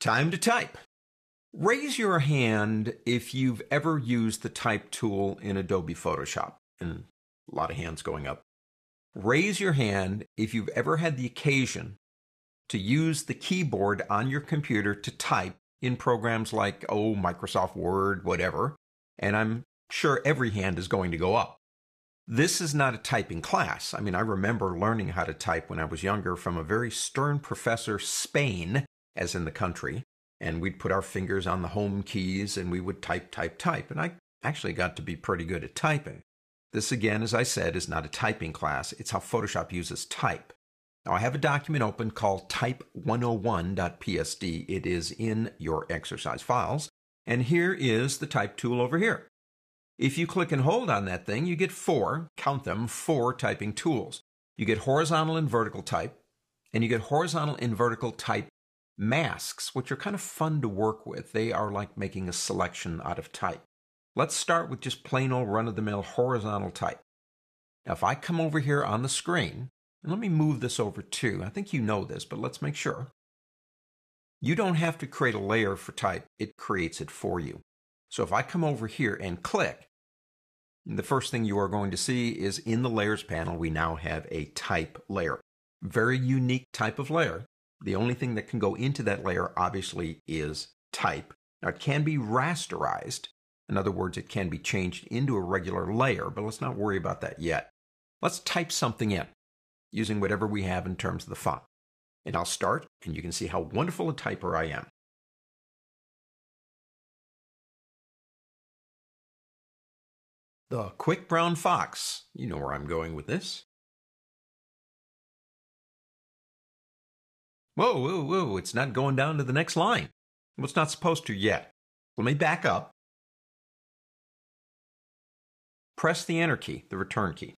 Time to type. Raise your hand if you've ever used the type tool in Adobe Photoshop. And a lot of hands going up. Raise your hand if you've ever had the occasion to use the keyboard on your computer to type in programs like, Microsoft Word, whatever. And I'm sure every hand is going to go up. This is not a typing class. I remember learning how to type when I was younger from a very stern professor, Spain, as in the country, and we'd put our fingers on the home keys and we would type, and I actually got to be pretty good at typing. This, again, as I said, is not a typing class. It's how Photoshop uses type. Now, I have a document open called type101.psd. It is in your exercise files, and here is the type tool over here. If you click and hold on that thing, you get four typing tools. You get horizontal and vertical type, and you get horizontal and vertical type masks, which are kind of fun to work with. They are like making a selection out of type. Let's start with just plain old run-of-the-mill horizontal type. Now, if I come over here on the screen, and let me move this over too. I think you know this, but let's make sure. You don't have to create a layer for type. It creates it for you. So if I come over here and click, the first thing you are going to see is in the Layers panel, we now have a type layer. Very unique type of layer. The only thing that can go into that layer, obviously, is type. Now, it can be rasterized. In other words, it can be changed into a regular layer, but let's not worry about that yet. Let's type something in using whatever we have in terms of the font. And I'll start, and you can see how wonderful a typer I am. The Quick Brown Fox. You know where I'm going with this. Whoa, it's not going down to the next line. Well, it's not supposed to yet. Let me back up. Press the Enter key, the return key.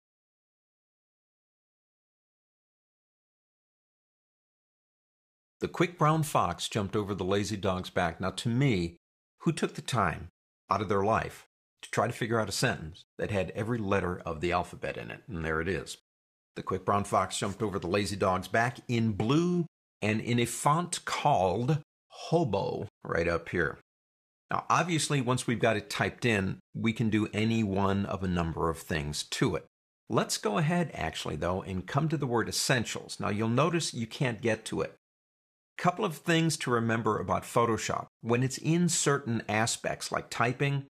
The Quick Brown Fox jumped over the lazy dog's back. Now, to me, who took the time out of their life to try to figure out a sentence that had every letter of the alphabet in it? And there it is. The Quick Brown Fox jumped over the lazy dog's back in blue and in a font called Hobo right up here. Now, obviously, once we've got it typed in, we can do any one of a number of things to it. Let's go ahead, actually, though, and come to the word Essentials. Now, you'll notice you can't get to it. Couple of things to remember about Photoshop. When it's in certain aspects, like typing,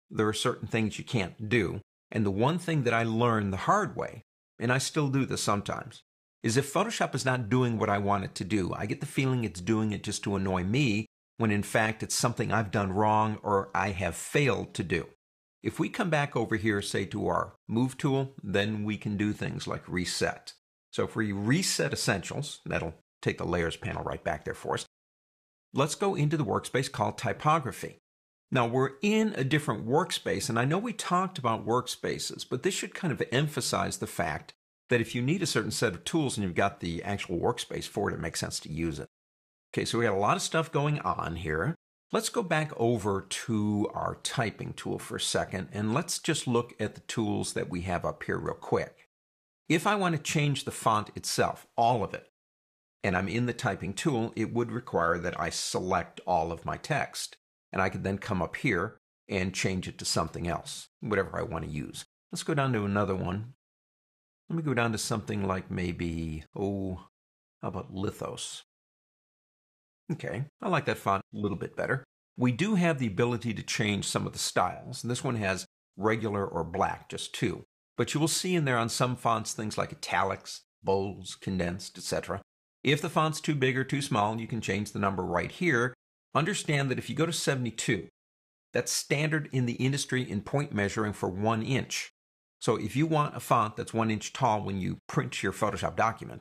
there are certain things you can't do. And the one thing that I learned the hard way, and I still do this sometimes, is if Photoshop is not doing what I want it to do, I get the feeling it's doing it just to annoy me, when in fact it's something I've done wrong or I have failed to do. If we come back over here, say to our Move tool, then we can do things like reset. So if we reset Essentials, that'll take the Layers panel right back there for us. Let's go into the workspace called Typography. Now, we're in a different workspace, and I know we talked about workspaces, but this should kind of emphasize the fact that if you need a certain set of tools and you've got the actual workspace for it, it makes sense to use it. Okay, so we got a lot of stuff going on here. Let's go back over to our typing tool for a second, and let's just look at the tools that we have up here real quick. If I want to change the font itself, all of it, and I'm in the typing tool, it would require that I select all of my text. And I could then come up here and change it to something else, whatever I want to use. Let's go down to another one. Let me go down to something like maybe, how about Lithos? Okay, I like that font a little bit better. We do have the ability to change some of the styles. And this one has regular or black, just two. But you will see in there on some fonts things like italics, bolds, condensed, etc. If the font's too big or too small, you can change the number right here. Understand that if you go to 72, that's standard in the industry in point measuring for 1 inch. So if you want a font that's 1 inch tall when you print your Photoshop document,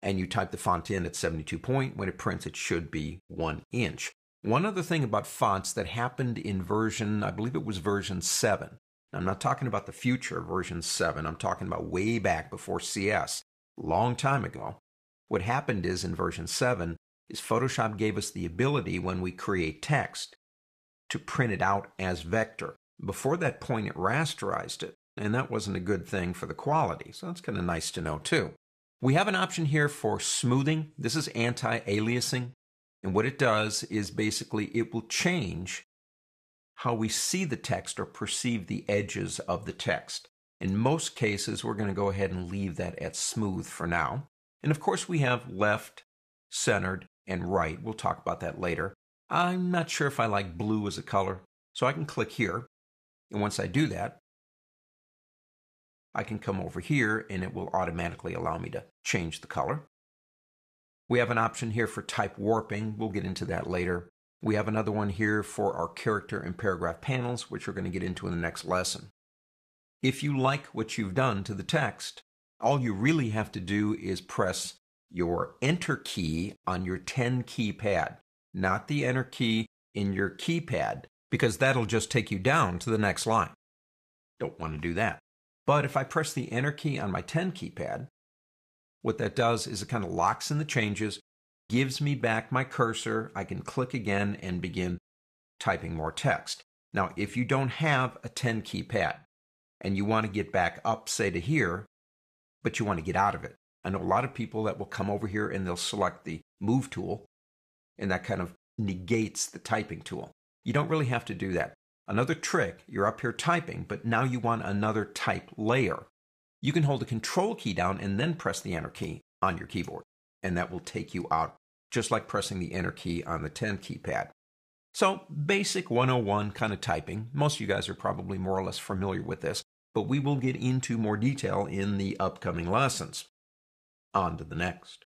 and you type the font in at 72 point, when it prints it should be 1 inch. One other thing about fonts that happened in version, I believe it was version 7. I'm not talking about the future version 7, I'm talking about way back before CS, a long time ago. What happened is in version 7, is Photoshop gave us the ability when we create text to print it out as vector. Before that point, it rasterized it, and that wasn't a good thing for the quality, so that's kind of nice to know too. We have an option here for smoothing. This is anti-aliasing. And what it does is basically it will change how we see the text or perceive the edges of the text. In most cases, we're going to go ahead and leave that at smooth for now. And of course, we have left, centered, and right. We'll talk about that later. I'm not sure if I like blue as a color, so I can click here. And once I do that, I can come over here and it will automatically allow me to change the color. We have an option here for type warping. We'll get into that later. We have another one here for our character and paragraph panels, which we're going to get into in the next lesson. If you like what you've done to the text, all you really have to do is press your Enter key on your 10 keypad, not the Enter key in your keypad, because that'll just take you down to the next line. Don't want to do that. But if I press the Enter key on my 10 keypad, what that does is it kind of locks in the changes, gives me back my cursor. I can click again and begin typing more text. Now, if you don't have a 10 keypad and you want to get back up, say to here, but you want to get out of it. I know a lot of people that will come over here and they'll select the Move tool, and that kind of negates the typing tool. You don't really have to do that. Another trick, you're up here typing, but now you want another type layer. You can hold the Control key down and then press the Enter key on your keyboard, and that will take you out, just like pressing the Enter key on the 10 keypad. So, basic 101 kind of typing. Most of you guys are probably more or less familiar with this, but we will get into more detail in the upcoming lessons. On to the next.